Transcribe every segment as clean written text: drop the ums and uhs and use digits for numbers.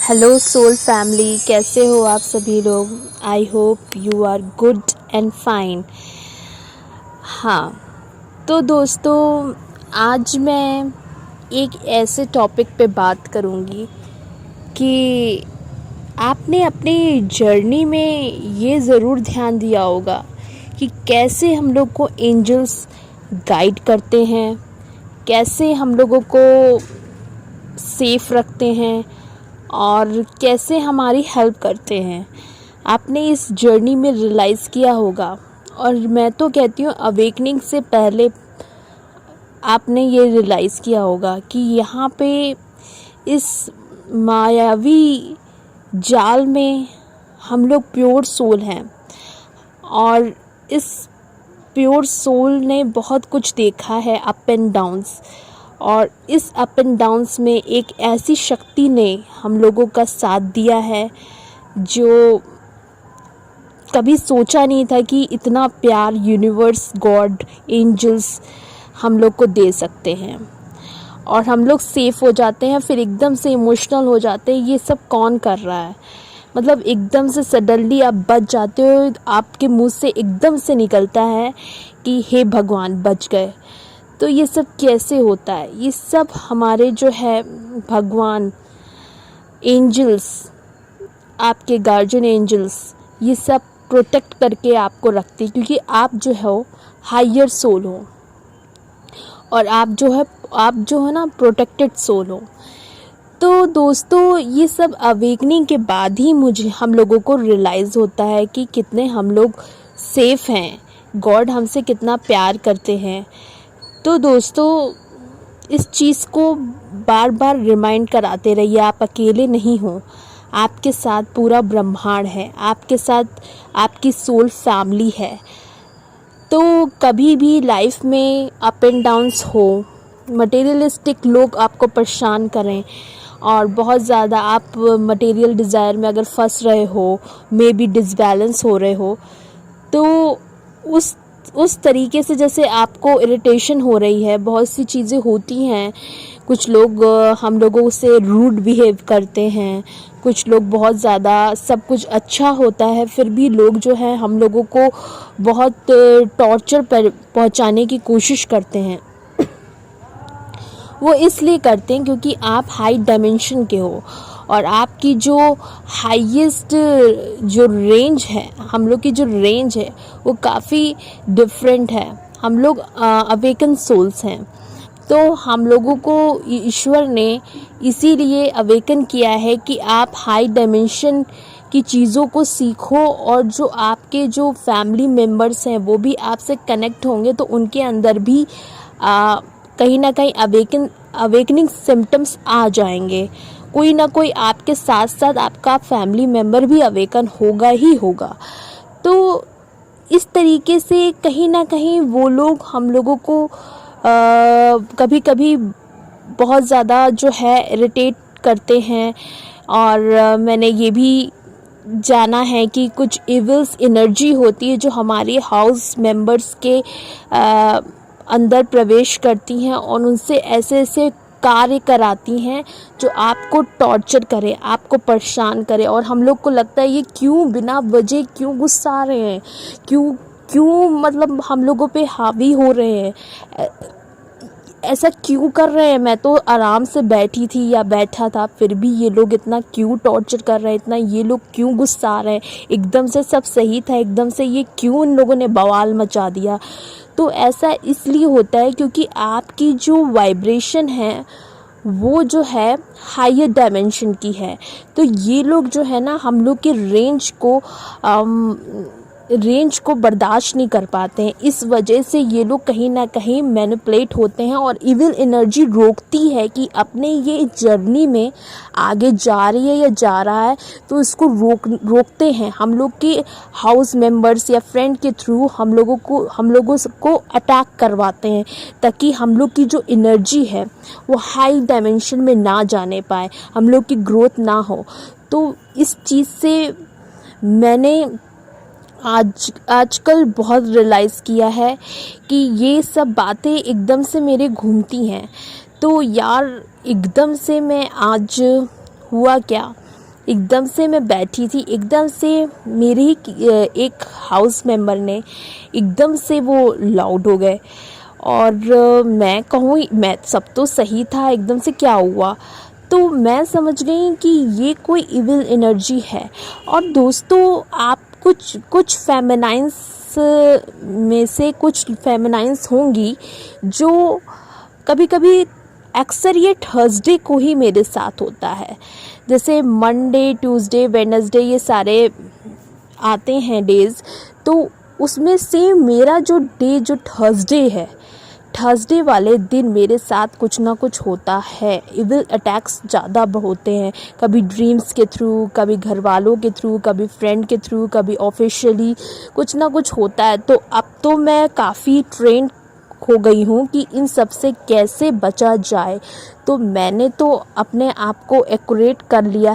Hello soul family, कैसे हो आप सभी लोग। I hope you are good and fine. तो दोस्तों, आज मैं एक ऐसे टॉपिक पे बात करूँगी कि आपने अपनी जर्नी में ये ज़रूर ध्यान दिया होगा कि कैसे हम लोग को एंजल्स गाइड करते हैं, कैसे हम लोगों को सेफ रखते हैं और कैसे हमारी हेल्प करते हैं। आपने इस जर्नी में रियलाइज़ किया होगा, और मैं तो कहती हूँ अवेकनिंग से पहले आपने ये रियलाइज़ किया होगा कि यहाँ पे इस मायावी जाल में हम लोग प्योर सोल हैं, और इस प्योर सोल ने बहुत कुछ देखा है अप एंड डाउन्स, और इस अप एंड डाउन्स में एक ऐसी शक्ति ने हम लोगों का साथ दिया है जो कभी सोचा नहीं था कि इतना प्यार यूनिवर्स, गॉड, एंजल्स हम लोग को दे सकते हैं। और हम लोग सेफ हो जाते हैं, फिर एकदम से इमोशनल हो जाते हैं, ये सब कौन कर रहा है। मतलब एकदम से सडनली आप बच जाते हो, आपके मुंह से एकदम से निकलता है कि हे भगवान बच गए। तो ये सब कैसे होता है? ये सब हमारे जो है भगवान, एंजल्स, आपके गार्जियन एंजल्स, ये सब प्रोटेक्ट करके आपको रखते हैं, क्योंकि आप जो हो हायर सोल हो, और आप जो है ना प्रोटेक्टेड सोल हो। तो दोस्तों, ये सब अवेकनिंग के बाद ही हम लोगों को रियलाइज़ होता है कि कितने हम लोग सेफ हैं, गॉड हमसे कितना प्यार करते हैं। तो दोस्तों, इस चीज़ को बार बार रिमाइंड कराते रहिए, आप अकेले नहीं हो, आपके साथ पूरा ब्रह्मांड है, आपके साथ आपकी सोल फैमिली है। तो कभी भी लाइफ में अप एंड डाउन्स हो, मटेरियलिस्टिक लोग आपको परेशान करें और बहुत ज़्यादा आप मटेरियल डिज़ायर में अगर फंस रहे हो, मे बी डिसबैलेंस हो रहे हो, तो उस तरीके से जैसे आपको इरिटेशन हो रही है, बहुत सी चीज़ें होती हैं। कुछ लोग हम लोगों से रूड बिहेव करते हैं, कुछ लोग बहुत ज़्यादा, सब कुछ अच्छा होता है फिर भी लोग जो है हम लोगों को बहुत टॉर्चर पर पहुंचाने की कोशिश करते हैं। वो इसलिए करते हैं क्योंकि आप हाई डायमेंशन के हो, और आपकी जो हाईएस्ट जो रेंज है, हम लोग की जो रेंज है वो काफ़ी डिफरेंट है। हम लोग अवेकन सोल्स हैं, तो हम लोगों को ईश्वर ने इसीलिए अवेकन किया है कि आप हाई डायमेंशन की चीज़ों को सीखो, और जो आपके जो फैमिली मेम्बर्स हैं वो भी आपसे कनेक्ट होंगे, तो उनके अंदर भी कहीं ना कहीं अवेकनिंग सिम्टम्स आ जाएंगे। कोई ना कोई आपके साथ साथ आपका फैमिली मेम्बर भी अवेकन होगा ही होगा। तो इस तरीके से कहीं ना कहीं वो लोग हम लोगों को कभी कभी बहुत ज़्यादा जो है इरिटेट करते हैं। और मैंने ये भी जाना है कि कुछ इविल्स एनर्जी होती है जो हमारे हाउस मेंबर्स के अंदर प्रवेश करती हैं और उनसे ऐसे ऐसे कार्य कराती हैं जो आपको टॉर्चर करे, आपको परेशान करे, और हम लोग को लगता है ये क्यों बिना वजह क्यों गुस्सा रहे हैं, क्यों मतलब हम लोगों पे हावी हो रहे हैं, ऐसा क्यों कर रहे हैं। मैं तो आराम से बैठी थी या बैठा था, फिर भी ये लोग इतना क्यों टॉर्चर कर रहे हैं, इतना ये लोग क्यों गुस्सा रहे हैं, एकदम से सब सही था, एकदम से ये क्यों इन लोगों ने बवाल मचा दिया। तो ऐसा इसलिए होता है क्योंकि आपकी जो वाइब्रेशन है वो जो है हायर डायमेंशन की है। तो ये लोग जो है ना हम लोग के रेंज को बर्दाश्त नहीं कर पाते हैं, इस वजह से ये लोग कहीं ना कहीं मैनिपुलेट होते हैं, और इविल एनर्जी रोकती है कि अपने ये जर्नी में आगे जा रही है या जा रहा है, तो इसको रोकते हैं। हम लोग के हाउस मेंबर्स या फ्रेंड के थ्रू हम लोगों को अटैक करवाते हैं, ताकि हम लोग की जो एनर्जी है वो हाई डायमेंशन में ना जाने पाए, हम लोग की ग्रोथ ना हो। तो इस चीज़ से मैंने आजकल बहुत रियलाइज़ किया है कि ये सब बातें एकदम से मेरे घूमती हैं। तो यार एकदम से मैं आज हुआ क्या एकदम से मैं बैठी थी, एकदम से मेरे ही एक हाउस मेंबर ने एकदम से वो लाउड हो गए। और मैं कहूँ मैं सब तो सही था, एकदम से क्या हुआ, तो मैं समझ गई कि ये कोई इविल एनर्जी है। और दोस्तों, आप कुछ कुछ फेमिनाइंस में से कुछ फेमिनाइंस होंगी जो कभी कभी, अक्सर ये थर्सडे को ही मेरे साथ होता है। जैसे मंडे, ट्यूसडे, वेडनेसडे ये सारे आते हैं डेज़, तो उसमें से मेरा जो डे जो थर्सडे है, थर्सडे वाले दिन मेरे साथ कुछ ना कुछ होता है। इविल अटैक्स ज़्यादा होते हैं, कभी ड्रीम्स के थ्रू, कभी घर वालों के थ्रू, कभी फ्रेंड के थ्रू, कभी ऑफिशियली कुछ ना कुछ होता है। तो अब तो मैं काफ़ी ट्रेंड हो गई हूँ कि इन सब से कैसे बचा जाए। तो मैंने तो अपने आप को एक्यूरेट कर लिया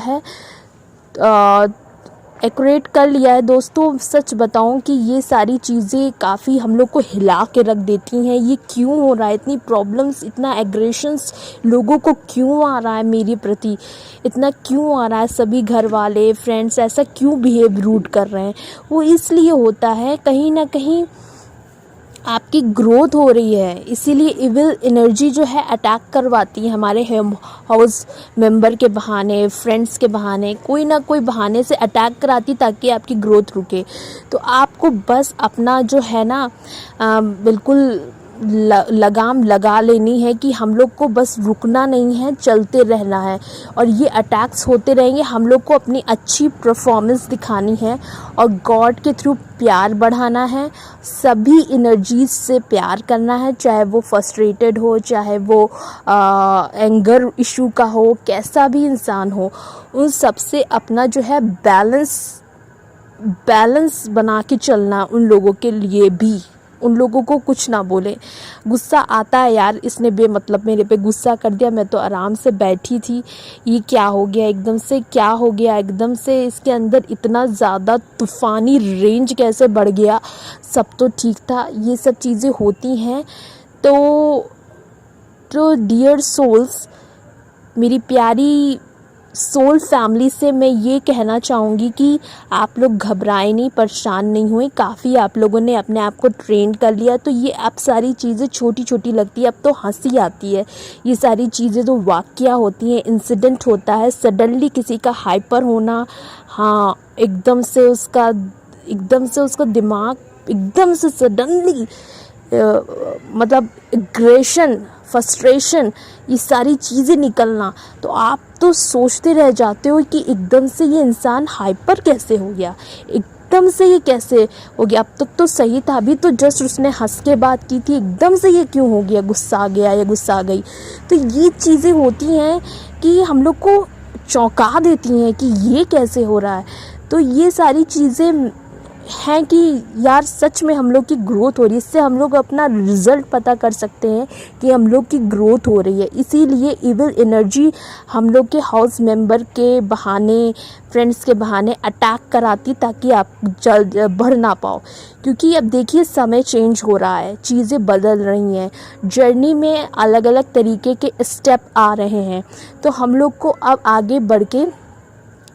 है दोस्तों। सच बताऊं कि ये सारी चीज़ें काफ़ी हम लोग को हिला के रख देती हैं। ये क्यों हो रहा है, इतनी प्रॉब्लम्स, इतना एग्रेशंस लोगों को क्यों आ रहा है मेरे प्रति, इतना क्यों आ रहा है, सभी घर वाले फ्रेंड्स ऐसा क्यों बिहेव रूड कर रहे हैं। वो इसलिए होता है, कहीं ना कहीं आपकी ग्रोथ हो रही है, इसीलिए इविल एनर्जी जो है अटैक करवाती है हमारे हाउस मेंबर के बहाने, फ्रेंड्स के बहाने, कोई ना कोई बहाने से अटैक कराती ताकि आपकी ग्रोथ रुके। तो आपको बस अपना जो है ना बिल्कुल लगाम लगा लेनी है कि हम लोग को बस रुकना नहीं है, चलते रहना है। और ये अटैक्स होते रहेंगे, हम लोग को अपनी अच्छी परफॉर्मेंस दिखानी है और गॉड के थ्रू प्यार बढ़ाना है, सभी एनर्जीज से प्यार करना है, चाहे वो फ्रस्ट्रेटेड हो, चाहे वो एंगर इशू का हो, कैसा भी इंसान हो, उन सब से अपना जो है बैलेंस बना के चलना। उन लोगों के लिए भी, उन लोगों को कुछ ना बोले। गुस्सा आता है यार, इसने बेमतलब मेरे पे गुस्सा कर दिया, मैं तो आराम से बैठी थी, ये क्या हो गया एकदम से, क्या हो गया एकदम से, इसके अंदर इतना ज़्यादा तूफ़ानी रेंज कैसे बढ़ गया। सब तो ठीक था, ये सब चीज़ें होती हैं। तो डियर सोल्स, मेरी प्यारी सोल फैमिली से मैं ये कहना चाहूँगी कि आप लोग घबराएं नहीं, परेशान नहीं हुए। काफ़ी आप लोगों ने अपने आप को ट्रेन कर लिया, तो ये अब सारी चीज़ें छोटी छोटी लगती है, अब तो हंसी आती है। ये सारी चीज़ें तो वाक़या होती हैं, इंसिडेंट होता है, सडनली किसी का हाइपर होना, हाँ एकदम से उसका दिमाग एकदम से सडनली मतलब एग्रेशन, फ्रस्ट्रेशन, ये सारी चीज़ें निकलना, तो आप तो सोचते रह जाते हो कि एकदम से ये इंसान हाइपर कैसे हो गया, एकदम से ये कैसे हो गया। अब तक तो सही था, अभी तो जस्ट उसने हंस के बात की थी, एकदम से ये क्यों हो गया, गुस्सा आ गया या गुस्सा आ गई। तो ये चीज़ें होती हैं कि हम लोग को चौंका देती हैं कि ये कैसे हो रहा है। तो ये सारी चीज़ें हैं कि यार सच में हम लोग की ग्रोथ हो रही है, इससे हम लोग अपना रिज़ल्ट पता कर सकते हैं कि हम लोग की ग्रोथ हो रही है। इसीलिए इविल एनर्जी हम लोग के हाउस मेंबर के बहाने, फ्रेंड्स के बहाने अटैक कराती ताकि आप जल्द बढ़ ना पाओ। क्योंकि अब देखिए समय चेंज हो रहा है, चीज़ें बदल रही हैं, जर्नी में अलग अलग तरीके के स्टेप आ रहे हैं, तो हम लोग को अब आगे बढ़ के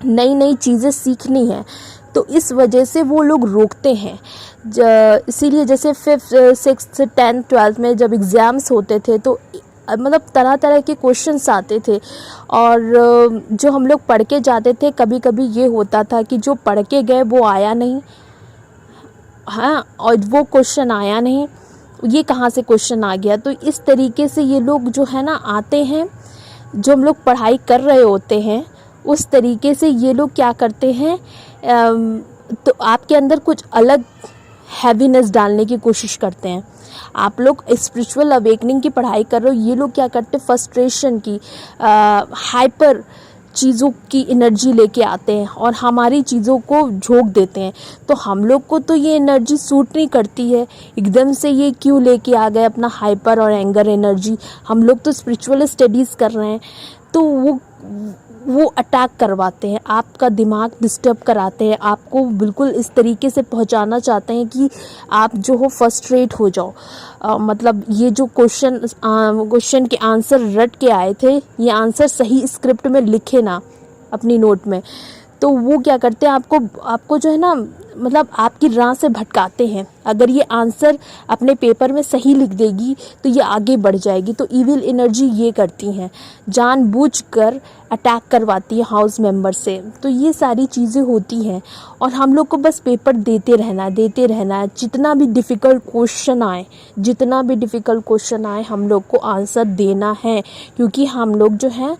नई नई चीज़ें सीखनी है। तो इस वजह से वो लोग रोकते हैं। इसीलिए जैसे 5th, 6th, 10th, 12th में जब एग्ज़ाम्स होते थे तो मतलब तरह तरह के क्वेश्चंस आते थे, और जो हम लोग पढ़ के जाते थे, कभी कभी ये होता था कि जो पढ़ के गए वो आया नहीं, हाँ, और वो क्वेश्चन आया नहीं, ये कहाँ से क्वेश्चन आ गया। तो इस तरीके से ये लोग जो है ना आते हैं, जो हम लोग पढ़ाई कर रहे होते हैं उस तरीके से ये लोग क्या करते हैं, तो आपके अंदर कुछ अलग हैवीनेस डालने की कोशिश करते हैं। आप लोग स्पिरिचुअल अवेकनिंग की पढ़ाई कर रहे हो, ये लोग क्या करते हैं, फ्रस्ट्रेशन की, हाइपर चीज़ों की एनर्जी लेके आते हैं और हमारी चीज़ों को झोंक देते हैं। तो हम लोग को तो ये एनर्जी सूट नहीं करती है, एकदम से ये क्यों लेके आ गए अपना हाइपर और एंगर एनर्जी। हम लोग तो स्पिरिचुअल स्टडीज़ कर रहे हैं, तो वो अटैक करवाते हैं, आपका दिमाग डिस्टर्ब कराते हैं, आपको बिल्कुल इस तरीके से पहुंचाना चाहते हैं कि आप जो हो फ्रस्ट्रेट हो जाओ। मतलब ये जो क्वेश्चन के आंसर रट के आए थे, ये आंसर सही स्क्रिप्ट में लिखे ना, अपनी नोट में, तो वो क्या करते हैं, आपको जो है ना, मतलब आपकी राह से भटकाते हैं। अगर ये आंसर अपने पेपर में सही लिख देगी तो ये आगे बढ़ जाएगी। तो इविल एनर्जी ये करती हैं, जानबूझकर अटैक करवाती है हाउस मेंबर से। तो ये सारी चीज़ें होती हैं और हम लोग को बस पेपर देते रहना है। जितना भी डिफ़िकल्ट क्वेश्चन आए हम लोग को आंसर देना है, क्योंकि हम लोग जो हैं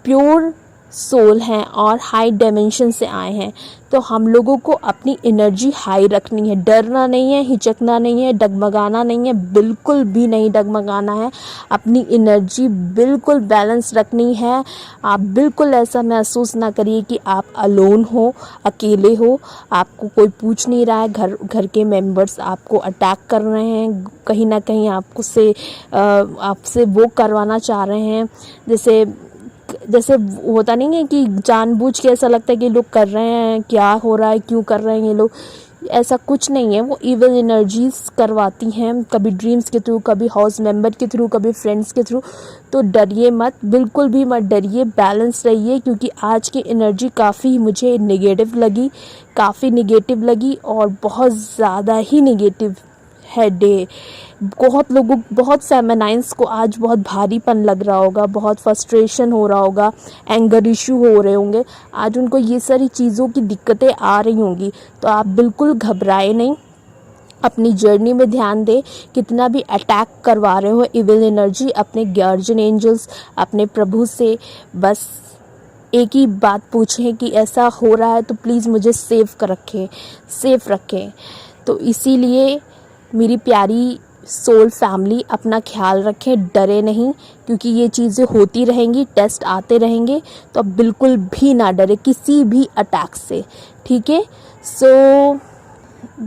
प्योर सोल हैं और हाई डायमेंशन से आए हैं। तो हम लोगों को अपनी एनर्जी हाई रखनी है, डरना नहीं है, हिचकना नहीं है, डगमगाना नहीं है, बिल्कुल भी नहीं डगमगाना है। अपनी एनर्जी बिल्कुल बैलेंस रखनी है। आप बिल्कुल ऐसा महसूस ना करिए कि आप अलोन हो, अकेले हो, आपको कोई पूछ नहीं रहा है। घर के मेंबर्स आपको अटैक कर रहे हैं, कहीं ना कहीं आपसे वो करवाना चाह रहे हैं। जैसे होता नहीं है कि जानबूझ के ऐसा लगता है कि लोग कर रहे हैं, क्या हो रहा है, क्यों कर रहे हैं ये लोग। ऐसा कुछ नहीं है, वो इविल एनर्जीज करवाती हैं, कभी ड्रीम्स के थ्रू, कभी हाउस मेंबर के थ्रू, कभी फ्रेंड्स के थ्रू। तो डरिए मत, बिल्कुल भी मत डरिए, बैलेंस रहिए। क्योंकि आज की एनर्जी काफ़ी मुझे नेगेटिव लगी और बहुत ज़्यादा ही नेगेटिव है डे। बहुत फेमिनाइंस को आज बहुत भारीपन लग रहा होगा, बहुत फ्रस्ट्रेशन हो रहा होगा, एंगर इशू हो रहे होंगे, आज उनको ये सारी चीज़ों की दिक्कतें आ रही होंगी। तो आप बिल्कुल घबराए नहीं, अपनी जर्नी में ध्यान दें। कितना भी अटैक करवा रहे हो इविल एनर्जी, अपने गार्जियन एंजल्स, अपने प्रभु से बस एक ही बात पूछें कि ऐसा हो रहा है तो प्लीज़ मुझे सेफ रखें। तो इसीलिए मेरी प्यारी सोल फैमिली, अपना ख्याल रखें, डरे नहीं, क्योंकि ये चीज़ें होती रहेंगी, टेस्ट आते रहेंगे। तो अब बिल्कुल भी ना डरे किसी भी अटैक से, ठीक है। सो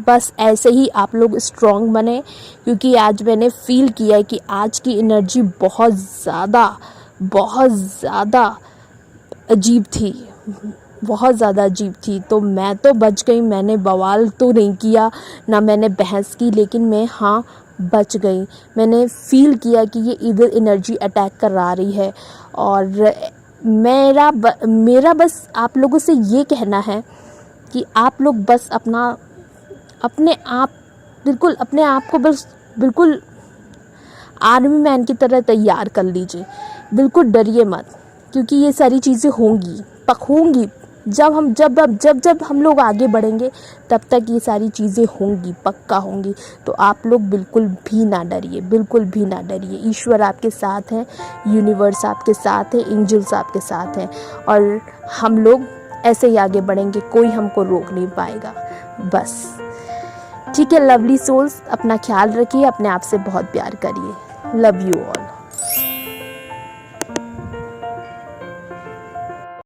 बस ऐसे ही आप लोग स्ट्रॉन्ग बने, क्योंकि आज मैंने फील किया है कि आज की एनर्जी बहुत ज़्यादा अजीब थी। तो मैं तो बच गई, मैंने बवाल तो नहीं किया, ना मैंने बहस की, लेकिन मैं बच गई। मैंने फील किया कि ये इविल एनर्जी अटैक करा रही है। और मेरा बस आप लोगों से ये कहना है कि आप लोग बस अपने आप को बस बिल्कुल आर्मी मैन की तरह तैयार कर लीजिए। बिल्कुल डरिए मत, क्योंकि ये सारी चीज़ें होंगी। जब हम लोग आगे बढ़ेंगे तब तक ये सारी चीज़ें होंगी, पक्का होंगी। तो आप लोग बिल्कुल भी ना डरिए। ईश्वर आपके साथ है, यूनिवर्स आपके साथ है, एंजल्स आपके साथ हैं, और हम लोग ऐसे ही आगे बढ़ेंगे, कोई हमको रोक नहीं पाएगा। बस ठीक है लवली सोल्स, अपना ख्याल रखिए, अपने आप से बहुत प्यार करिए। Love you all.